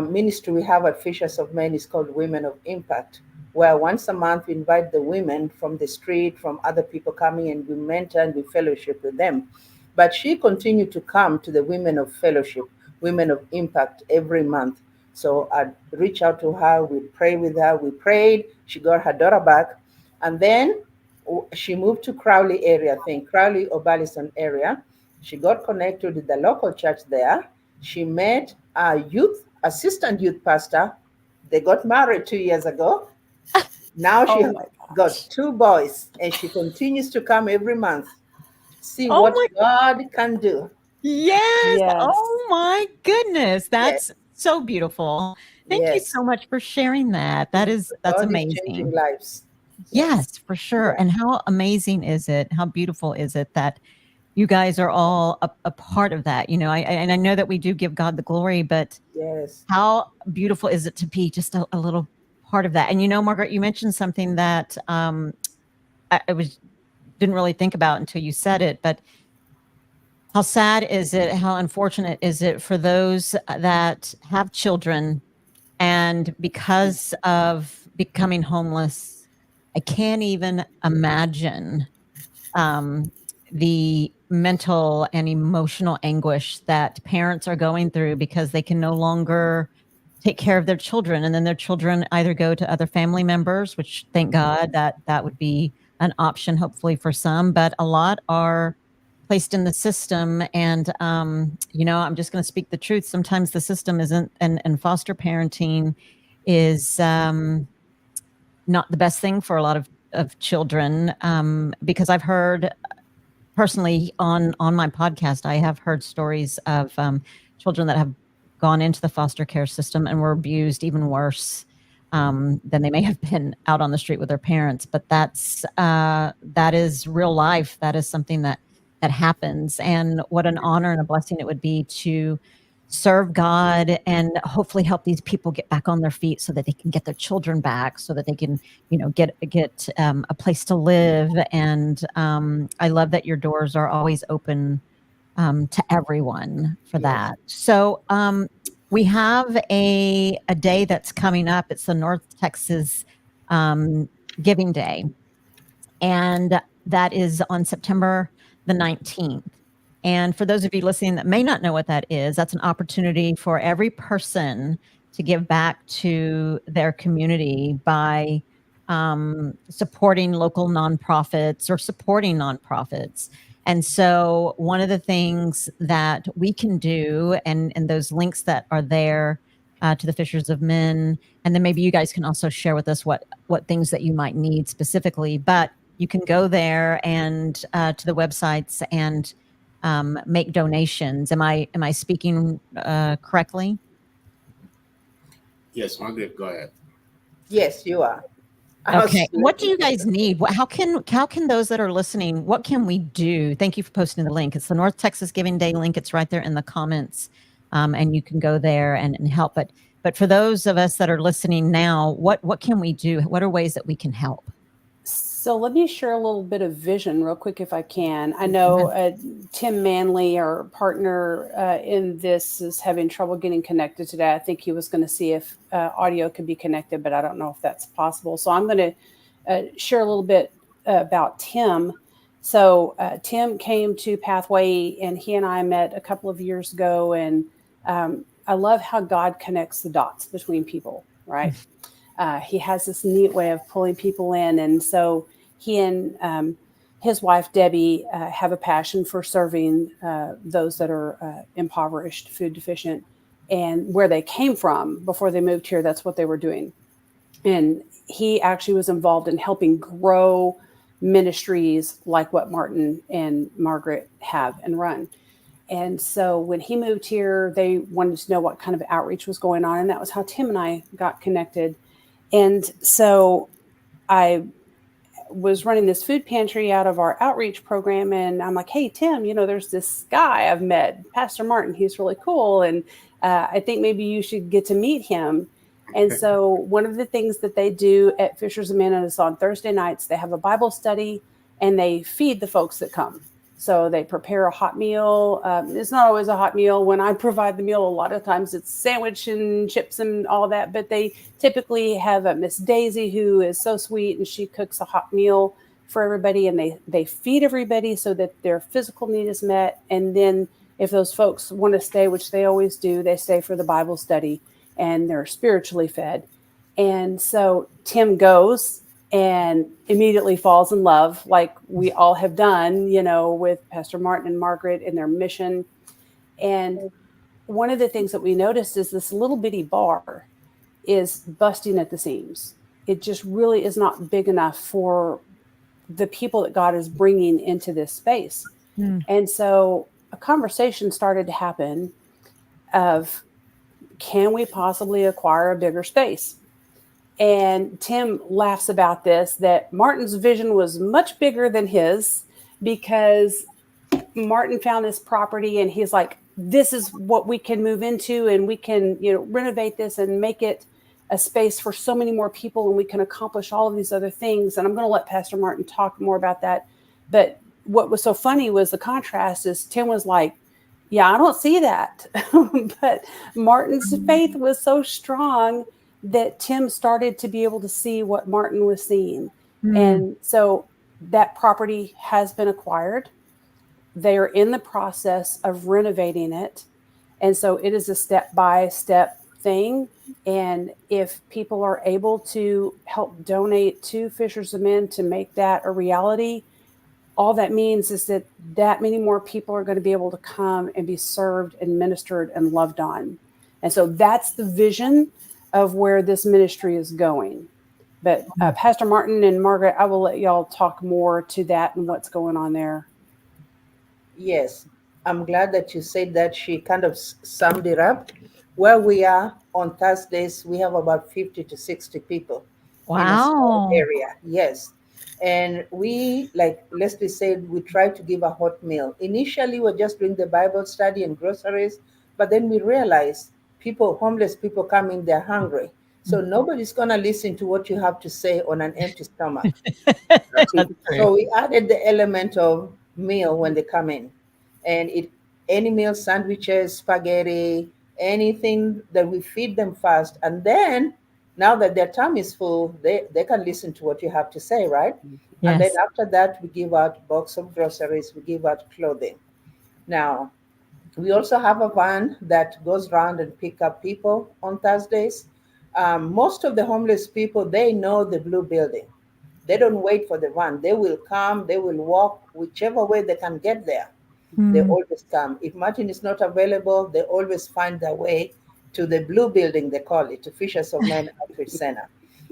ministry we have at Fishers of Men is called Women of Impact, where once a month we invite the women from the street, from other people coming, and we mentor and we fellowship with them. But she continued to come to the Women of Fellowship, Women of Impact every month. So I'd reach out to her, we pray with her, we prayed, she got her daughter back. And then she moved to Crowley area, Crowley or Ballison area. She got connected with the local church there. She met a assistant youth pastor. They got married 2 years ago. Now she got 2 boys, and she continues to come every month. See Oh what my, God can do. yes. Yes. Oh my goodness. Yes, That's so beautiful. Thank you yes. so much for sharing that. That's God is changing amazing. lives. Yes. Yes, for sure. Yeah. And how amazing is it? How beautiful is it that you guys are all a part of that? You know, and I know that we do give God the glory, but Yes. how beautiful is it to be just a little part of that? And you know, Margaret, you mentioned something that I was didn't really think about until you said it, but how sad is it? How unfortunate is it for those that have children and because of becoming homeless, I can't even imagine um, the mental and emotional anguish that parents are going through because they can no longer take care of their children, and then their children either go to other family members, which thank God that that would be an option hopefully for some, but a lot are placed in the system. And you know, I'm just going to speak the truth, sometimes the system isn't, and foster parenting is not the best thing for a lot of children, because I've heard personally on my podcast, I have heard stories of children that have gone into the foster care system and were abused even worse than they may have been out on the street with their parents. But that is real life. That is something that happens. And what an honor and a blessing it would be to serve God and hopefully help these people get back on their feet so that they can get their children back, so that they can, you know, get a place to live. And I love that your doors are always open to everyone for Yes. that. So we have a day that's coming up. It's the North Texas Giving Day, and that is on September the 19th. And for those of you listening that may not know what that is, that's an opportunity for every person to give back to their community by supporting local nonprofits or supporting nonprofits. And so, one of the things that we can do, and those links that are there to the Fishers of Men, and then maybe you guys can also share with us what things that you might need specifically. But you can go there and to the websites and make donations. Am I speaking correctly? Yes, Margaret, go ahead. Yes, you are. Okay. What do you Absolutely. guys need? How can those that are listening? What can we do? Thank you for posting the link. It's the North Texas Giving Day link. It's right there in the comments, and you can go there and help. But for those of us that are listening now, what can we do? What are ways that we can help? So let me share a little bit of vision real quick if I can. I know Tim Manley, our partner in this, is having trouble getting connected today. I think he was going to see if audio could be connected, but I don't know if that's possible. So I'm going to share a little bit about Tim. So Tim came to Pathway, and he and I met a couple of years ago. And I love how God connects the dots between people, right? He has this neat way of pulling people in. And so he and his wife, Debbie, have a passion for serving those that are impoverished, food deficient, and where they came from before they moved here, that's what they were doing. And he actually was involved in helping grow ministries like what Martin and Margaret have and run. And so when he moved here, they wanted to know what kind of outreach was going on. And that was how Tim and I got connected. And so I was running this food pantry out of our outreach program. And I'm like, hey, Tim, there's this guy I've met, Pastor Martin. He's really cool. And I think maybe you should get to meet him. And so one of the things that they do at Fishers of Men is on Thursday nights, they have a Bible study and they feed the folks that come. So they prepare a hot meal. It's not always a hot meal. When I provide the meal, a lot of times it's sandwich and chips and all that. But they typically have a Miss Daisy who is so sweet, and she cooks a hot meal for everybody. And they feed everybody so that their physical need is met. And then if those folks want to stay, which they always do, they stay for the Bible study and they're spiritually fed. And so Tim goes and immediately falls in love, like we all have done, with Pastor Martin and Margaret and their mission. And one of the things that we noticed is this little bitty bar is busting at the seams. It just really is not big enough for the people that God is bringing into this space. And so a conversation started to happen of, can we possibly acquire a bigger space? And Tim laughs about this, that Martin's vision was much bigger than his, because Martin found this property and he's like, this is what we can move into, and we can, renovate this and make it a space for so many more people, and we can accomplish all of these other things. And I'm going to let Pastor Martin talk more about that. But what was so funny was the contrast is Tim was like, yeah, I don't see that. But Martin's faith was so strong that Tim started to be able to see what Martin was seeing. And so that property has been acquired. They are in the process of renovating it. And so it is a step-by-step thing. And if people are able to help donate to Fishers of Men to make that a reality, all that means is that many more people are going to be able to come and be served and ministered and loved on. And so that's the vision of where this ministry is going. But Pastor Martin and Margaret, I will let y'all talk more to that and what's going on there. Yes, I'm glad that you said that. She kind of summed it up. Where we are on Thursdays, we have about 50 to 60 people in a small area. Yes. And we, like Leslie said, we try to give a hot meal. Initially, we're just doing the Bible study and groceries, but then we realized homeless people come in, they're hungry. So nobody's going to listen to what you have to say on an empty stomach. So we added the element of meal when they come in. And any meal, sandwiches, spaghetti, anything that we feed them fast. And then now that their tummy is full, they can listen to what you have to say, right? Yes. And then after that, we give out box of groceries, we give out clothing. Now, we also have a van that goes around and pick up people on Thursdays. Most of the homeless people, they know the blue building. They don't wait for the van. They will come, they will walk whichever way they can get there. They always come. If Martin is not available, they always find their way to the blue building, they call it, to Fishers of Men Outreach Center.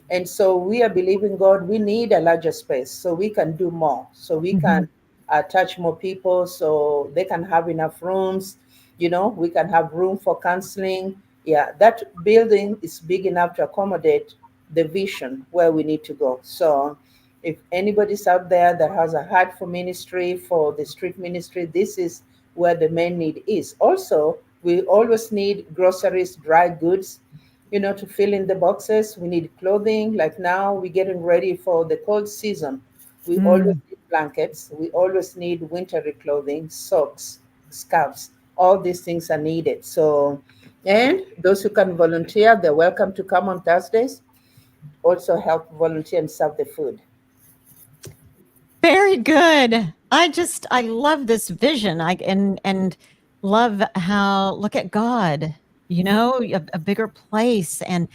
And so we are believing God, we need a larger space so we can do more, so we can touch more people, so they can have enough rooms, we can have room for counseling. Yeah, that building is big enough to accommodate the vision where we need to go. So if anybody's out there that has a heart for ministry, for the street ministry, this is where the main need is. Also, we always need groceries, dry goods, to fill in the boxes. We need clothing. Like now, we're getting ready for the cold season. We always need blankets. We always need wintery clothing, socks, scarves. All these things are needed. So, and those who can volunteer, they're welcome to come on Thursdays. Also help volunteer and serve the food. Very good. I love this vision. And love how, look at God, a bigger place, and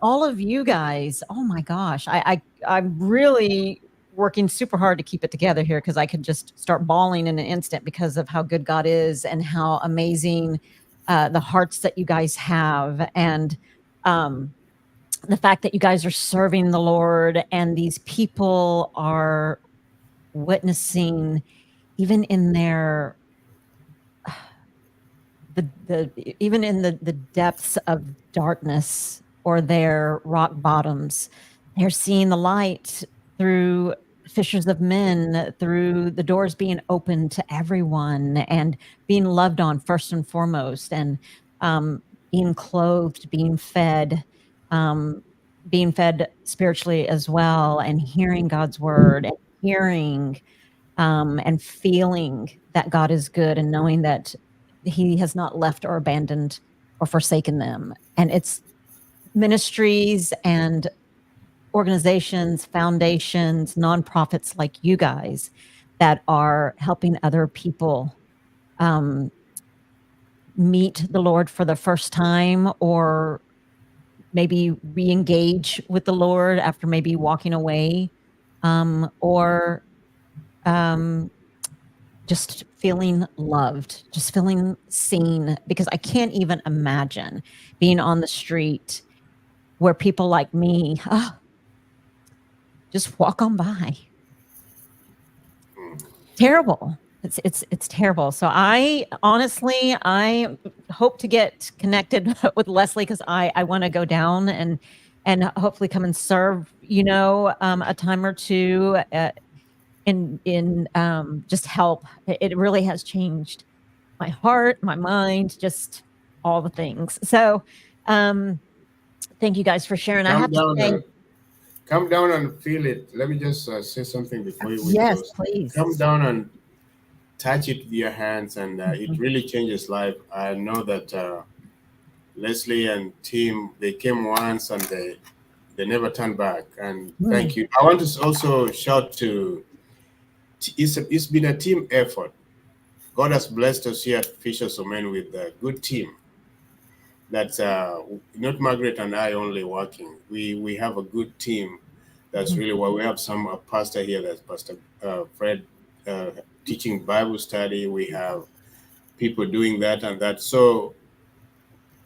all of you guys. Oh my gosh. I'm really working super hard to keep it together here, because I could just start bawling in an instant because of how good God is and how amazing the hearts that you guys have, and the fact that you guys are serving the Lord, and these people are witnessing, even in their even in the depths of darkness or their rock bottoms, they're seeing the light through Fishers of Men, through the doors being open to everyone, and being loved on first and foremost, and being clothed, being fed spiritually as well, and hearing God's word, and hearing and feeling that God is good, and knowing that he has not left or abandoned or forsaken them. And it's ministries and organizations, foundations, nonprofits like you guys that are helping other people meet the Lord for the first time, or maybe re-engage with the Lord after maybe walking away, or just feeling loved, just feeling seen, because I can't even imagine being on the street where people like me just walk on by. Terrible. It's terrible. So I hope to get connected with Leslie, because I want to go down and hopefully come and serve, a time or two in just help. It really has changed my heart, my mind, just all the things. So thank you guys for sharing. I Come have to down say, and come down and feel it. Let me just say something before we yes, close. please. Come down and touch it with your hands, and it really changes life. I know that Leslie and team, they came once and they never turned back. And thank you. I want to also shout to, it's been a team effort. God has blessed us here at Fishers of Men with a good team. That's not Margaret and I only working. We have a good team. That's really why we have some pastor here. That's Pastor Fred teaching Bible study. We have people doing that and that. So,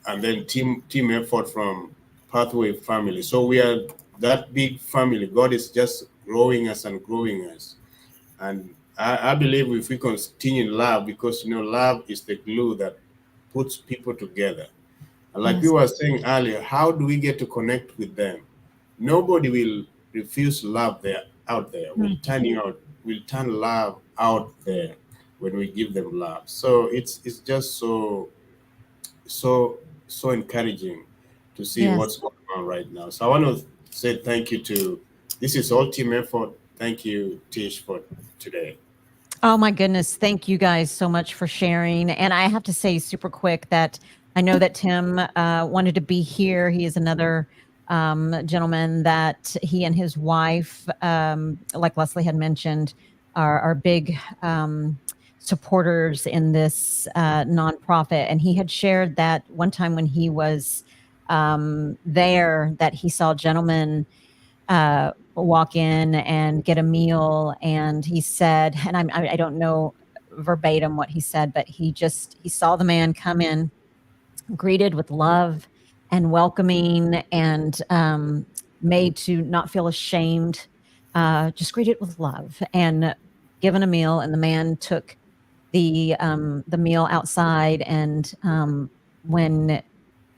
and then team effort from Pathway family. So we are that big family. God is just growing us and growing us. And I believe if we continue love, because love is the glue that puts people together. And like we were saying earlier, how do we get to connect with them? Nobody will refuse love there out there. We'll turn love out there when we give them love. So it's just so encouraging to see what's going on right now. So I want to say thank you to, this is all team effort. Thank you, Tish, for today. Oh my goodness. Thank you guys so much for sharing. And I have to say super quick that I know that Tim wanted to be here. He is another gentleman that he and his wife, like Leslie had mentioned, are big supporters in this nonprofit. And he had shared that one time when he was there, that he saw a gentleman walk in and get a meal, and he said, and I don't know verbatim what he said, but he saw the man come in, greeted with love and welcoming, and made to not feel ashamed, just greeted with love and given a meal. And the man took the meal outside, and when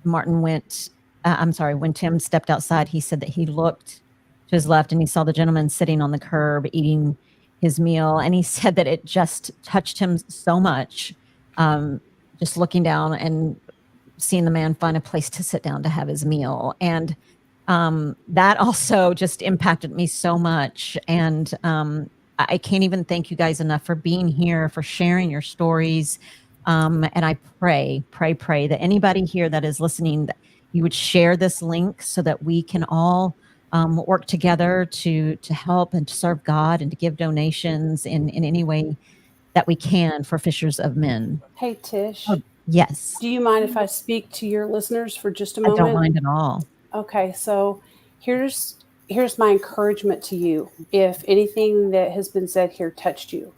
when Tim stepped outside, he said that he looked to his left and he saw the gentleman sitting on the curb eating his meal. And he said that it just touched him so much, just looking down and seeing the man find a place to sit down to have his meal. And that also just impacted me so much. And I can't even thank you guys enough for being here, for sharing your stories. And I pray that anybody here that is listening, that you would share this link so that we can all work together to help and to serve God and to give donations in any way that we can for Fishers of Men. Hey, Tish. Oh, yes. Do you mind if I speak to your listeners for just a moment? I don't mind at all. Okay, so here's my encouragement to you. If anything that has been said here touched you,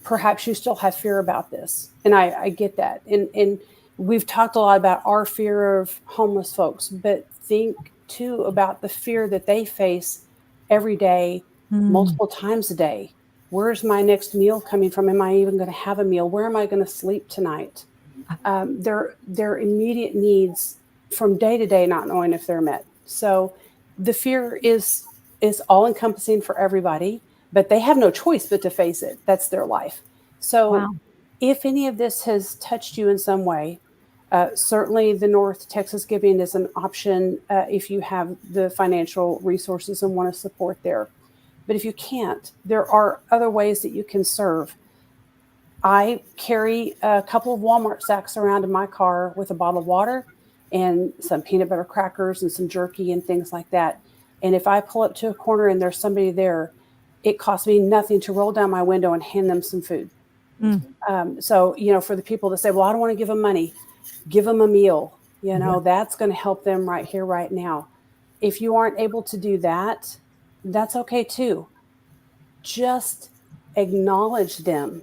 perhaps you still have fear about this, and I get that. And we've talked a lot about our fear of homeless folks, but think too about the fear that they face every day, multiple times a day. Where's my next meal coming from? Am I even going to have a meal? Where am I going to sleep tonight? Their immediate needs from day to day, not knowing if they're met. So the fear is all encompassing for everybody, but they have no choice but to face it. That's their life. So if any of this has touched you in some way, certainly the North Texas Giving is an option if you have the financial resources and want to support there. But if you can't, there are other ways that you can serve. I carry a couple of Walmart sacks around in my car with a bottle of water and some peanut butter crackers and some jerky and things like that. And if I pull up to a corner and there's somebody there, it costs me nothing to roll down my window and hand them some food. So, for the people that say, well, I don't want to give them money, give them a meal. That's going to help them right here, right now. If you aren't able to do that, that's okay too. Just acknowledge them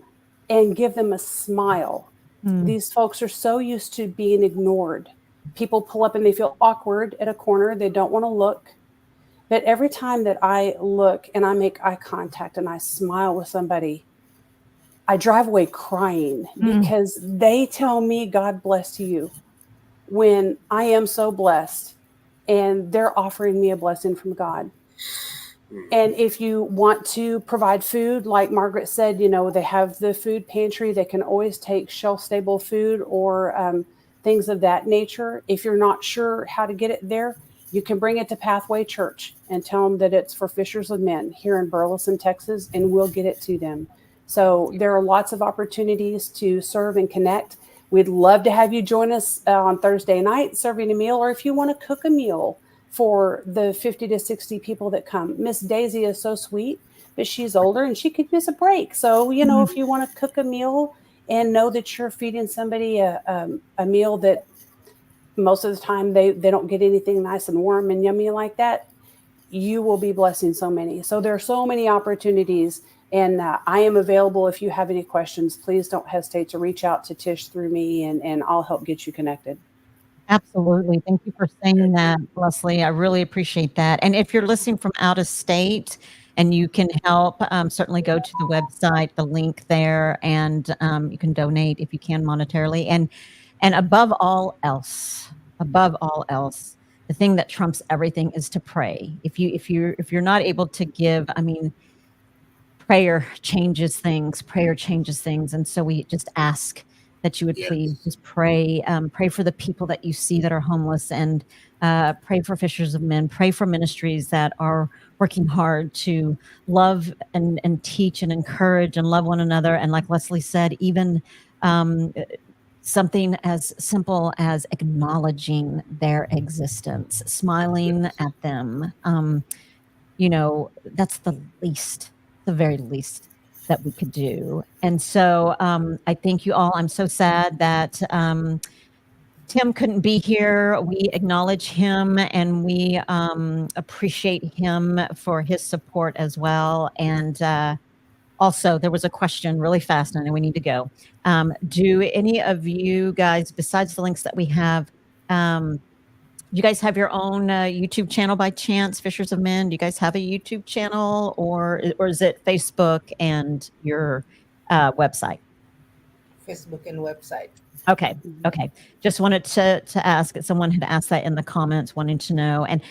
and give them a smile. These folks are so used to being ignored. People pull up and they feel awkward at a corner. They don't want to look. But every time that I look and I make eye contact and I smile with somebody, I drive away crying because they tell me God bless you when I am so blessed and they're offering me a blessing from God. And if you want to provide food, like Margaret said, they have the food pantry. They can always take shelf-stable food or things of that nature. If you're not sure how to get it there, you can bring it to Pathway Church and tell them that it's for Fishers of Men here in Burleson, Texas, and we'll get it to them. So there are lots of opportunities to serve and connect. We'd love to have you join us on Thursday night serving a meal, or if you want to cook a meal for the 50 to 60 people that come. Miss Daisy is so sweet, but she's older and she could use a break. So, if you want to cook a meal and know that you're feeding somebody a meal that most of the time they don't get anything nice and warm and yummy like that, you will be blessing so many. So there are so many opportunities, and I am available. If you have any questions, please don't hesitate to reach out to Tish through me, and I'll help get you connected. Absolutely. Thank you for saying that, Leslie. I really appreciate that. And if you're listening from out of state and you can help, certainly go to the website, the link there, and you can donate if you can monetarily. And above all else, the thing that trumps everything is to pray. If you're not able to give, prayer changes things. And so we just ask that you would please just pray for the people that you see that are homeless, and pray for Fishers of Men, pray for ministries that are working hard to love and teach and encourage and love one another. And like Leslie said, even something as simple as acknowledging their existence, smiling at them. That's the very least that we could do. And so I thank you all. I'm so sad that Tim couldn't be here. We acknowledge him and we appreciate him for his support as well. And also, there was a question really fast. I know we need to go. Do any of you guys, besides the links that we have, you guys have your own YouTube channel by chance, Fishers of Men? Do you guys have a YouTube channel, or is it Facebook and your website? Facebook and website. Okay. Just wanted to ask. Someone had asked that in the comments, wanting to know. And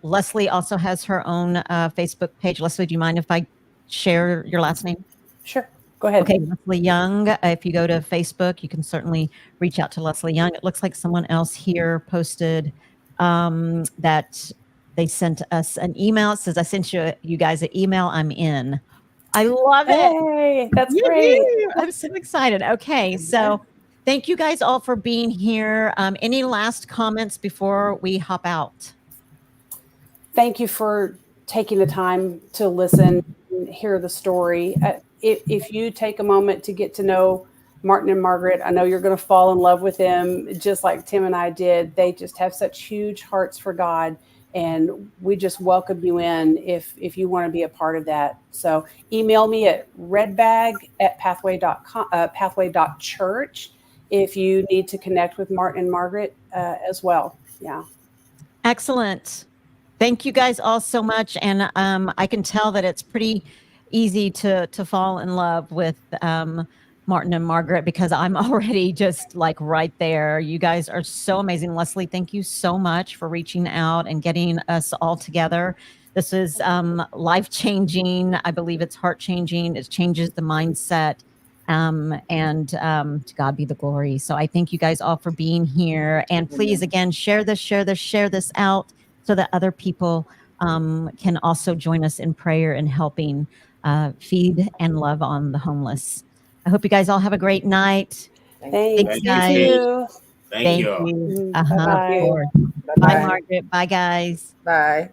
Leslie also has her own Facebook page. Leslie, do you mind if I share your last name? Sure. Go ahead. Okay, Leslie Young. If you go to Facebook, you can certainly reach out to Leslie Young. It looks like someone else here posted that they sent us an email. It says, I sent you guys an email. I'm in. I love it. Hey, that's great. I'm so excited. Okay, so thank you guys all for being here. Any last comments before we hop out? Thank you for taking the time to listen and hear the story. If you take a moment to get to know Martin and Margaret, I know you're going to fall in love with them just like Tim and I did. They just have such huge hearts for God, and we just welcome you in if you want to be a part of that. So email me at redbag@pathway.com, pathway.church if you need to connect with Martin and Margaret as well. Yeah. Excellent. Thank you guys all so much. And I can tell that it's pretty easy to fall in love with Martin and Margaret, because I'm already just like right there. You guys are so amazing. Leslie, thank you so much for reaching out and getting us all together. This is life-changing. I believe it's heart-changing. It changes the mindset. And to God be the glory. So I thank you guys all for being here. And please, again, share this out so that other people can also join us in prayer and helping feed and love on the homeless. I hope you guys all have a great night. Thanks, guys. you. Thank you. Bye-bye. Bye, Margaret. Bye, guys. Bye.